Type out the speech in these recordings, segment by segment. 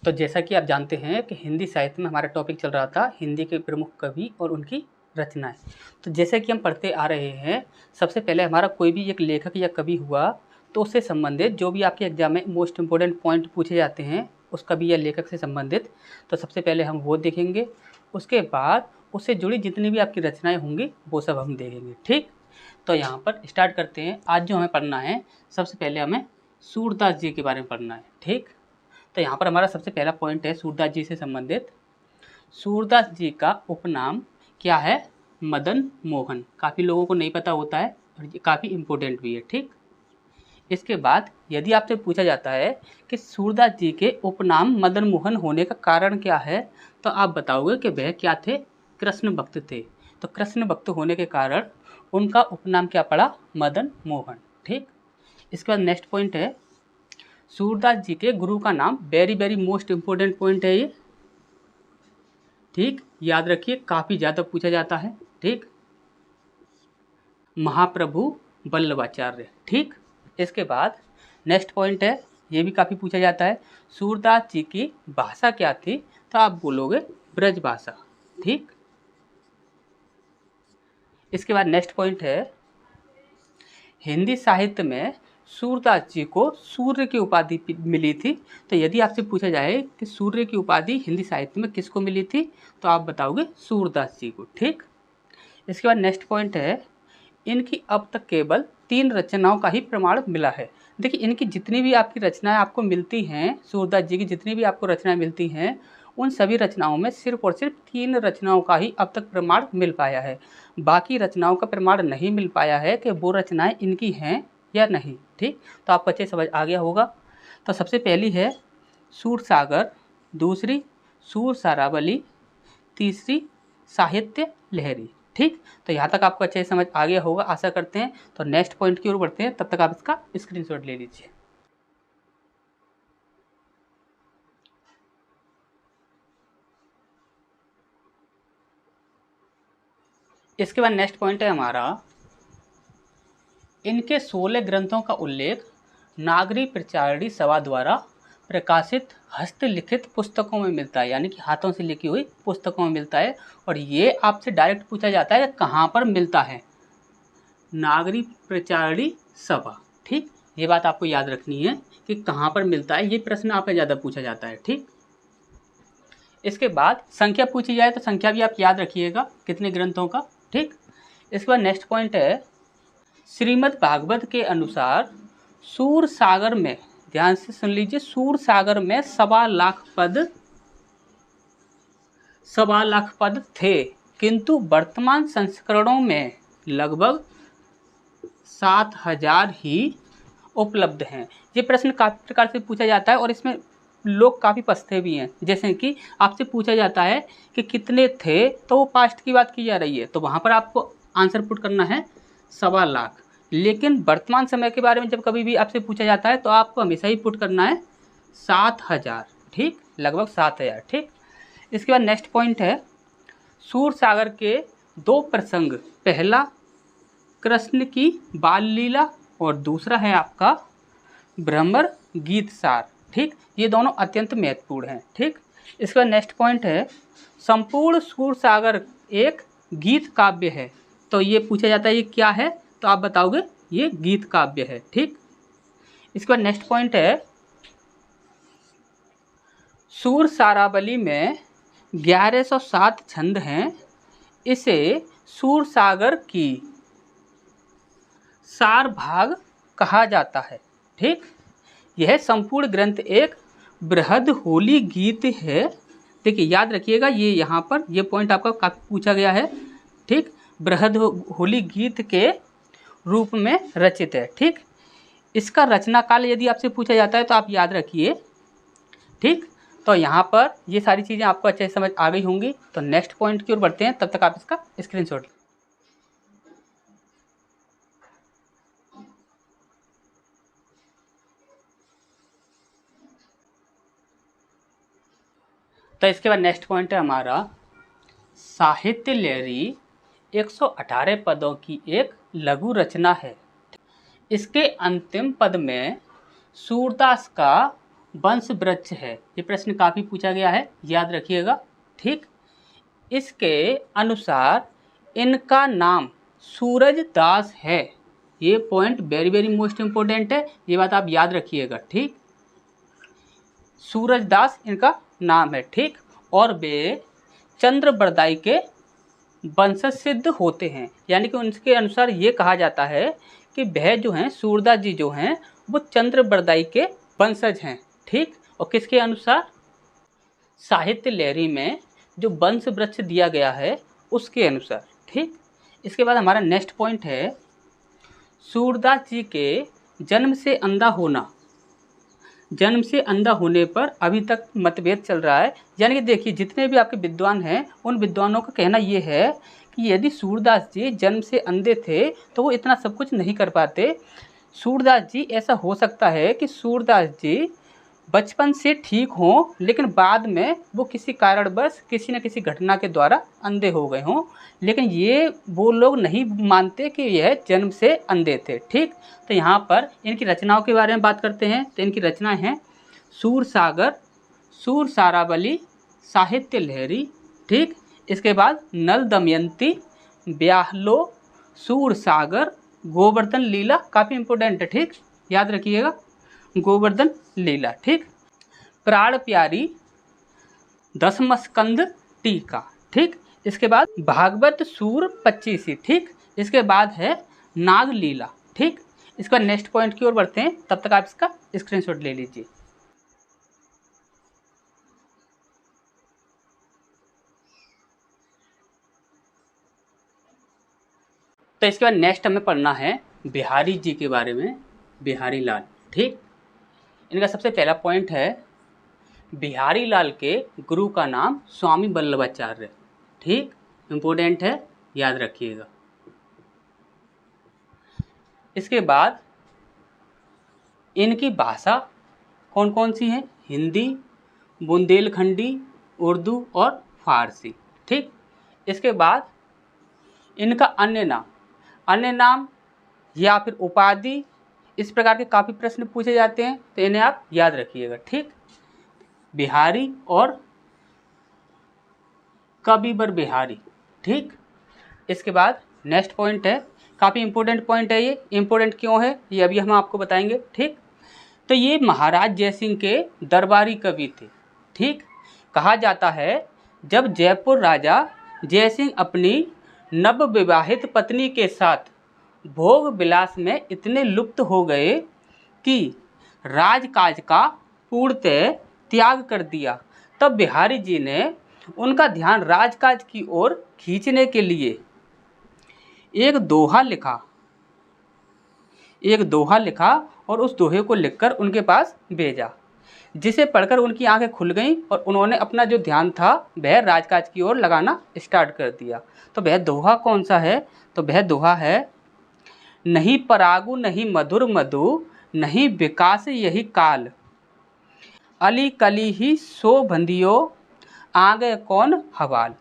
तो जैसा कि आप जानते हैं कि हिंदी साहित्य में हमारा टॉपिक चल रहा था हिंदी के प्रमुख कवि और उनकी रचनाएं। तो जैसे कि हम पढ़ते आ रहे हैं, सबसे पहले हमारा कोई भी एक लेखक या कवि हुआ तो उससे संबंधित जो भी आपके एग्जाम में मोस्ट इम्पोर्टेंट पॉइंट पूछे जाते हैं उस कवि या लेखक से संबंधित, तो सबसे पहले हम वो देखेंगे। उसके बाद उससे जुड़ी जितनी भी आपकी रचनाएँ होंगी वो सब हम देखेंगे। ठीक, तो यहाँ पर स्टार्ट करते हैं। आज जो हमें पढ़ना है, सबसे पहले हमें सूरदास जी के बारे में पढ़ना है। ठीक, तो यहाँ पर हमारा सबसे पहला पॉइंट है सूरदास जी से संबंधित। सूरदास जी का उपनाम क्या है? मदन मोहन। काफ़ी लोगों को नहीं पता होता है और ये काफ़ी इम्पोर्टेंट भी है। ठीक, इसके बाद यदि आपसे पूछा जाता है कि सूरदास जी के उपनाम मदन मोहन होने का कारण क्या है, तो आप बताओगे कि वह क्या थे? कृष्ण भक्त थे। तो कृष्ण भक्त होने के कारण उनका उपनाम क्या पड़ा? मदन मोहन। ठीक, इसके बाद नेक्स्ट पॉइंट है सूरदास जी के गुरु का नाम। Very very most important point है ये। ठीक, याद रखिए, काफ़ी ज़्यादा पूछा जाता है। ठीक, महाप्रभु वल्लभाचार्य। ठीक, इसके बाद नेक्स्ट पॉइंट है, ये भी काफ़ी पूछा जाता है, सूरदास जी की भाषा क्या थी? तो आप बोलोगे ब्रज भाषा। ठीक, इसके बाद नेक्स्ट पॉइंट है हिंदी साहित्य में सूरदास जी को सूर्य की उपाधि मिली थी। तो यदि आपसे पूछा जाए कि सूर्य की उपाधि हिंदी साहित्य में किसको मिली थी, तो आप बताओगे सूरदास जी को। ठीक, इसके बाद नेक्स्ट पॉइंट है इनकी अब तक केवल 3 रचनाओं का ही प्रमाण मिला है। देखिए, इनकी जितनी भी आपकी रचनाएं आपको मिलती हैं, सूरदास जी की जितनी भी आपको रचनाएं मिलती हैं, उन सभी रचनाओं में सिर्फ और सिर्फ 3 रचनाओं का ही अब तक प्रमाण मिल पाया है। बाकी रचनाओं का प्रमाण नहीं मिल पाया है कि वो रचनाएं इनकी हैं या नहीं। ठीक, तो आपको अच्छे समझ आ गया होगा। तो सबसे पहली है सूरसागर, दूसरी सूर सारावली, तीसरी साहित्य लहरी। ठीक, तो यहाँ तक आपको अच्छे से समझ आ गया होगा, आशा करते हैं। तो नेक्स्ट पॉइंट की ओर बढ़ते हैं, तब तक आप इसका स्क्रीनशॉट ले लीजिए। इसके बाद नेक्स्ट पॉइंट है हमारा इनके 16 ग्रंथों का उल्लेख नागरी प्रचारणी सभा द्वारा प्रकाशित हस्तलिखित पुस्तकों में मिलता है, यानी कि हाथों से लिखी हुई पुस्तकों में मिलता है। और ये आपसे डायरेक्ट पूछा जाता है कि कहाँ पर मिलता है? नागरी प्रचारणी सभा। ठीक, ये बात आपको याद रखनी है कि कहाँ पर मिलता है, ये प्रश्न आपसे ज़्यादा पूछा जाता है। ठीक, इसके बाद संख्या पूछी जाए तो संख्या भी आप याद रखिएगा कितने ग्रंथों का। ठीक, इसके बाद नेक्स्ट पॉइंट है श्रीमद् भागवत के अनुसार सूर सागर में, ध्यान से सुन लीजिए, सूर सागर में 1.25 लाख पद थे, किंतु वर्तमान संस्करणों में लगभग 7,000 ही उपलब्ध हैं। ये प्रश्न काफ़ी प्रकार से पूछा जाता है और इसमें लोग काफ़ी फंसते भी हैं। जैसे कि आपसे पूछा जाता है कि कितने थे, तो वो पास्ट की बात की जा रही है, तो वहाँ पर आपको आंसर पुट करना है 1.25 लाख। लेकिन वर्तमान समय के बारे में जब कभी भी आपसे पूछा जाता है तो आपको हमेशा ही पुट करना है 7,000। ठीक, लगभग 7,000। ठीक, इसके बाद नेक्स्ट पॉइंट है सूर सागर के 2 प्रसंग, पहला कृष्ण की बाल लीला और दूसरा है आपका भ्रमर गीत सार। ठीक, ये दोनों अत्यंत महत्वपूर्ण हैं। ठीक, इसका नेक्स्ट पॉइंट है संपूर्ण सूर सागर एक गीत काव्य है। तो ये पूछा जाता है ये क्या है, तो आप बताओगे ये गीत काव्य है। ठीक, इसके बाद नेक्स्ट पॉइंट है सूर सारावली में 1107 छंद हैं, इसे सूर सागर की सार भाग कहा जाता है। ठीक, यह संपूर्ण ग्रंथ एक बृहद होली गीत है। देखिए, याद रखिएगा, ये यहाँ पर ये पॉइंट आपका काफ़ी पूछा गया है। ठीक, बृहद होली गीत के रूप में रचित है। ठीक, इसका रचना काल यदि आपसे पूछा जाता है तो आप याद रखिए। ठीक, तो यहाँ पर ये सारी चीज़ें आपको अच्छे से समझ आ गई होंगी। तो नेक्स्ट पॉइंट की ओर बढ़ते हैं, तब तक आप इसका स्क्रीनशॉट। तो इसके बाद नेक्स्ट पॉइंट है हमारा साहित्य लहरी 118 पदों की एक लघु रचना है। इसके अंतिम पद में सूरदास का वंश वृक्ष है? ये प्रश्न काफ़ी पूछा गया है, याद रखिएगा। ठीक, इसके अनुसार इनका नाम सूरजदास है। ये point very very most important है, ये बात आप याद रखिएगा। ठीक, सूरजदास इनका नाम है। ठीक, और वे चंद्रबरदाई के वंशज सिद्ध होते हैं, यानी कि उनके अनुसार ये कहा जाता है कि वह जो हैं सूरदास जी जो हैं वो चंद्रबरदाई के वंशज हैं। ठीक, और किसके अनुसार? साहित्य लहरी में जो वंश वृक्ष दिया गया है उसके अनुसार। ठीक, इसके बाद हमारा नेक्स्ट पॉइंट है सूरदास जी के जन्म से अंधा होना। जन्म से अंधा होने पर अभी तक मतभेद चल रहा है, यानी कि देखिए जितने भी आपके विद्वान हैं उन विद्वानों का कहना ये है कि यदि सूरदास जी जन्म से अंधे थे तो वो इतना सब कुछ नहीं कर पाते। सूरदास जी ऐसा हो सकता है कि सूरदास जी बचपन से ठीक हों, लेकिन बाद में वो किसी कारणवश किसी न किसी घटना के द्वारा अंधे हो गए हों, लेकिन ये वो लोग नहीं मानते कि यह जन्म से अंधे थे। ठीक, तो यहाँ पर इनकी रचनाओं के बारे में बात करते हैं। तो इनकी रचनाएं हैं सूरसागर, सूरसारावली, साहित्य लहरी। ठीक, इसके बाद नल दमयंती, ब्याहलो, सूरसागर, गोवर्धन लीला, काफ़ी इंपॉर्टेंट है। ठीक, याद रखिएगा, गोवर्धन लीला। ठीक, प्राण प्यारी, दशमस्कंद टीका। ठीक, इसके बाद भागवत सूर 25। ठीक, इसके बाद है नाग लीला। ठीक, इसका नेक्स्ट पॉइंट की ओर बढ़ते हैं, तब तक आप इसका स्क्रीनशॉट ले लीजिए। तो इसके बाद नेक्स्ट हमें पढ़ना है बिहारी जी के बारे में, बिहारी लाल। ठीक, इनका सबसे पहला पॉइंट है बिहारी लाल के गुरु का नाम स्वामी वल्लभाचार्य। ठीक, इम्पोर्टेंट है, याद रखिएगा। इसके बाद इनकी भाषा कौन कौन सी है? हिंदी, बुंदेलखंडी, उर्दू और फारसी। ठीक, इसके बाद इनका अन्य नाम या फिर उपाधि, इस प्रकार के काफ़ी प्रश्न पूछे जाते हैं, तो इन्हें आप याद रखिएगा। ठीक, बिहारी और कविवर बिहारी। ठीक, इसके बाद नेक्स्ट पॉइंट है, काफ़ी इंपॉर्टेंट पॉइंट है। ये इंपॉर्टेंट क्यों है ये अभी हम आपको बताएंगे। ठीक, तो ये महाराज जयसिंह के दरबारी कवि थे। ठीक, कहा जाता है जब जयपुर राजा जयसिंह अपनी नवविवाहित पत्नी के साथ भोग विलास में इतने लुप्त हो गए कि राजकाज का पूर्णतः त्याग कर दिया, तब बिहारी जी ने उनका ध्यान राजकाज की ओर खींचने के लिए एक दोहा लिखा और उस दोहे को लिखकर उनके पास भेजा, जिसे पढ़कर उनकी आंखें खुल गईं और उन्होंने अपना जो ध्यान था वह राजकाज की ओर लगाना स्टार्ट कर दिया। तो वह दोहा कौन सा है? तो वह दोहा है नहीं परागु नहीं मधुर मधु, नहीं विकास यही काल, अली कली ही सो बंधियो, आगे कौन हवाल।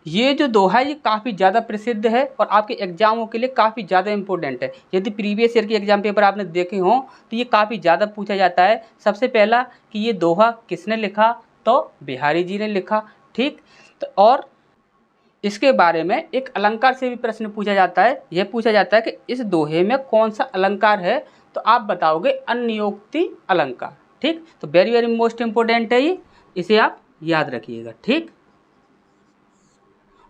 ये जो दोहा है ये काफ़ी ज़्यादा प्रसिद्ध है और आपके एग्जामों के लिए काफ़ी ज़्यादा इंपॉर्टेंट है। यदि प्रीवियस ईयर के एग्जाम पेपर आपने देखे हों तो ये काफ़ी ज़्यादा पूछा जाता है। सबसे पहला कि ये दोहा किसने लिखा? तो बिहारी जी ने लिखा। ठीक, तो और इसके बारे में एक अलंकार से भी प्रश्न पूछा जाता है। यह पूछा जाता है कि इस दोहे में कौन सा अलंकार है, तो आप बताओगे अन्योक्ति अलंकार। ठीक, तो वेरी वेरी मोस्ट इम्पोर्टेंट है ये, इसे आप याद रखिएगा। ठीक,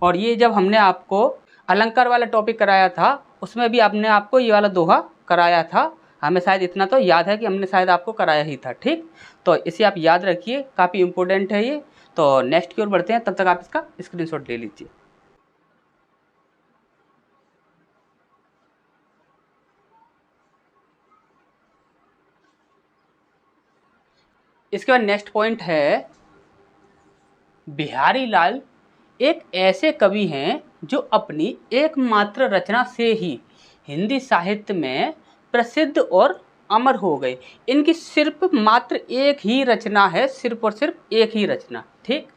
और ये जब हमने आपको अलंकार वाला टॉपिक कराया था उसमें भी आपने आपको ये वाला दोहा कराया था। हमें शायद इतना तो याद है कि हमने शायद आपको कराया ही था। ठीक, तो इसे आप याद रखिए, काफ़ी इम्पोर्टेंट है ये। तो नेक्स्ट की ओर बढ़ते हैं, तब तक आप इसका स्क्रीनशॉट ले लीजिए। इसके बाद नेक्स्ट पॉइंट है बिहारी लाल एक ऐसे कवि हैं जो अपनी एकमात्र रचना से ही हिंदी साहित्य में प्रसिद्ध और अमर हो गए। इनकी सिर्फ मात्र एक ही रचना है, सिर्फ और सिर्फ एक ही रचना। ठीक,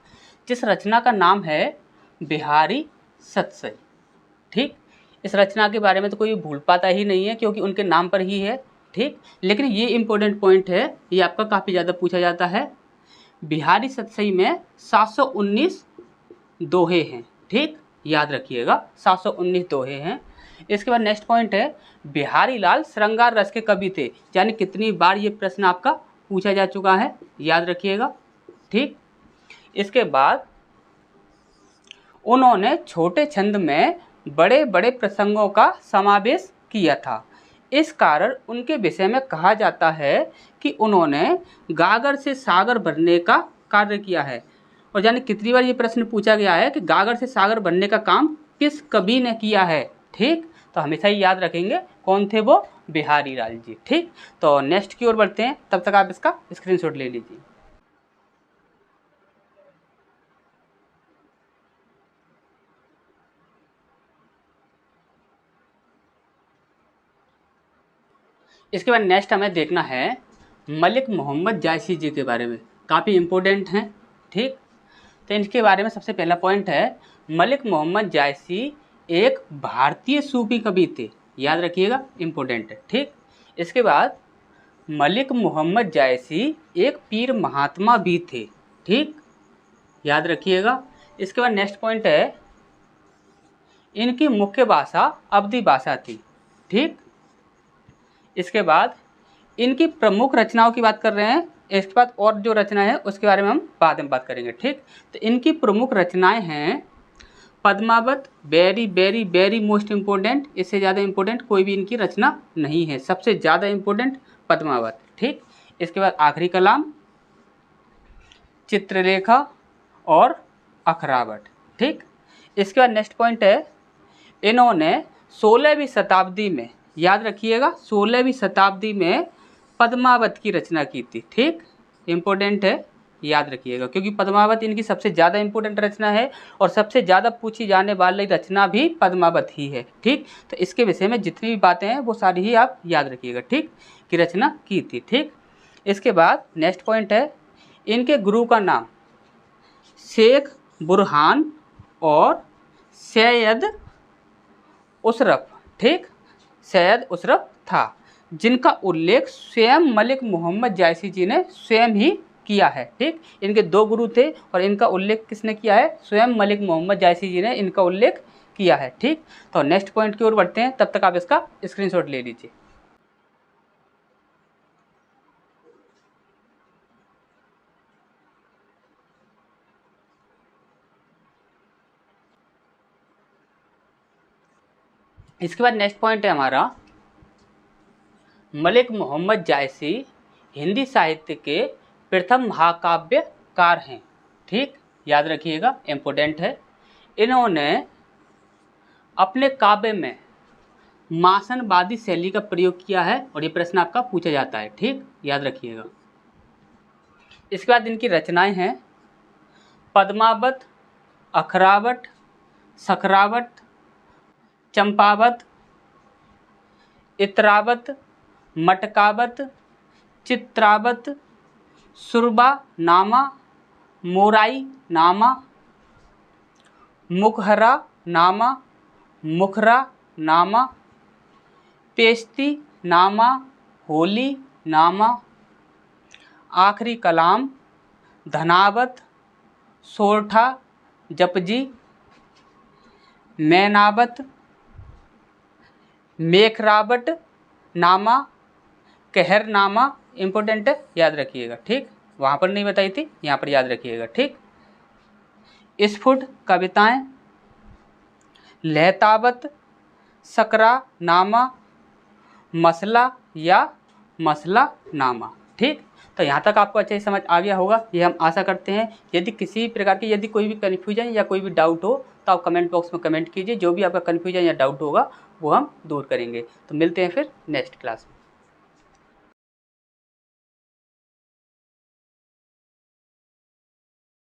जिस रचना का नाम है बिहारी सतसई। ठीक, इस रचना के बारे में तो कोई भूल पाता ही नहीं है क्योंकि उनके नाम पर ही है। ठीक। लेकिन ये इम्पोर्टेंट पॉइंट है, ये आपका काफ़ी ज़्यादा पूछा जाता है। बिहारी सतसई में 719 दोहे हैं, ठीक, याद रखिएगा 719 दोहे हैं। इसके बाद नेक्स्ट पॉइंट है, बिहारी लाल श्रृंगार रस के कवि थे, यानी कितनी बार ये प्रश्न आपका पूछा जा चुका है, याद रखिएगा, ठीक। इसके बाद उन्होंने छोटे छंद में बड़े बड़े प्रसंगों का समावेश किया था, इस कारण उनके विषय में कहा जाता है कि उन्होंने गागर से सागर भरने का कार्य किया है। और यानी कितनी बार ये प्रश्न पूछा गया है कि गागर से सागर बनने का काम किस कवि ने किया है, ठीक। तो हमेशा ही याद रखेंगे कौन थे वो, बिहारी लाल जी, ठीक। तो नेक्स्ट की ओर बढ़ते हैं, तब तक आप इसका स्क्रीनशॉट ले लीजिए। इसके बाद नेक्स्ट हमें देखना है मलिक मोहम्मद जायसी जी के बारे में, काफ़ी इम्पोर्टेंट हैं, ठीक। तो इनके बारे में सबसे पहला पॉइंट है, मलिक मोहम्मद जायसी एक भारतीय सूफी कवि थे, याद रखिएगा, इम्पोर्टेंट है, ठीक। इसके बाद मलिक मोहम्मद जायसी एक पीर महात्मा भी थे, ठीक, याद रखिएगा। इसके बाद नेक्स्ट पॉइंट है, इनकी मुख्य भाषा अवधी भाषा थी, ठीक। इसके बाद इनकी प्रमुख रचनाओं की बात कर रहे हैं, इसके बाद और जो रचना है उसके बारे में हम बाद में बात करेंगे, ठीक। तो इनकी प्रमुख रचनाएं हैं Padmavat, very very very most important, इससे ज़्यादा इम्पोर्टेंट कोई भी इनकी रचना नहीं है, सबसे ज़्यादा इम्पोर्टेंट पद्मावत, ठीक। इसके बाद आखिरी कलाम, चित्रलेखा और अखरावट, ठीक। इसके बाद नेक्स्ट पॉइंट है, इन्होंने 16वीं शताब्दी में, याद रखिएगा, 16वीं शताब्दी में पद्मावत की रचना की थी, ठीक, इम्पोर्टेंट है, याद रखिएगा, क्योंकि पद्मावत इनकी सबसे ज़्यादा इम्पोर्टेंट रचना है और सबसे ज़्यादा पूछी जाने वाली रचना भी पद्मावत ही है, ठीक। तो इसके विषय में जितनी भी बातें हैं वो सारी ही आप याद रखिएगा, ठीक, की रचना की थी, ठीक। इसके बाद नेक्स्ट पॉइंट है, इनके गुरु का नाम शेख बुरहान और सैयद उशरफ, ठीक, सैयद उशरफ था, जिनका उल्लेख स्वयं मलिक मोहम्मद जायसी जी ने स्वयं ही किया है, ठीक। इनके दो गुरु थे और इनका उल्लेख किसने किया है, स्वयं मलिक मोहम्मद जायसी जी ने इनका उल्लेख किया है, ठीक। तो नेक्स्ट पॉइंट की ओर बढ़ते हैं, तब तक आप इसका स्क्रीनशॉट ले लीजिए। इसके बाद नेक्स्ट पॉइंट है हमारा, मलिक मोहम्मद जायसी हिंदी साहित्य के प्रथम महाकाव्यकार हैं, ठीक, याद रखिएगा, इम्पोर्टेंट है। इन्होंने अपने काव्य में मासनवादी शैली का प्रयोग किया है और ये प्रश्न आपका पूछा जाता है, ठीक, याद रखिएगा। इसके बाद इनकी रचनाएं हैं पद्मावत, अखरावट, सखरावट, चंपावत, इतरावत, मटकावत, चित्रावत, सुरबा नामा, मोराई नामा, मुखहरा नामा, मुखरा नामा, पेस्ती नामा, होली नामा, आखिरी कलाम, धनावत, सोरठा, जपजी, मैनावत, मेखरावट नामा, कहर नामा, इम्पोर्टेंट है, याद रखिएगा, ठीक, वहाँ पर नहीं बताई थी, यहाँ पर याद रखिएगा, ठीक। स्फुट कविताएं, लहतावत, सकरा नामा, मसला या मसला नामा, ठीक। तो यहाँ तक आपको अच्छे से समझ आ गया होगा, ये हम आशा करते हैं। यदि किसी प्रकार की यदि कोई भी कन्फ्यूजन या कोई भी डाउट हो तो आप कमेंट बॉक्स में कमेंट कीजिए, जो भी आपका कन्फ्यूजन या डाउट होगा वो हम दूर करेंगे। तो मिलते हैं फिर नेक्स्ट क्लास में।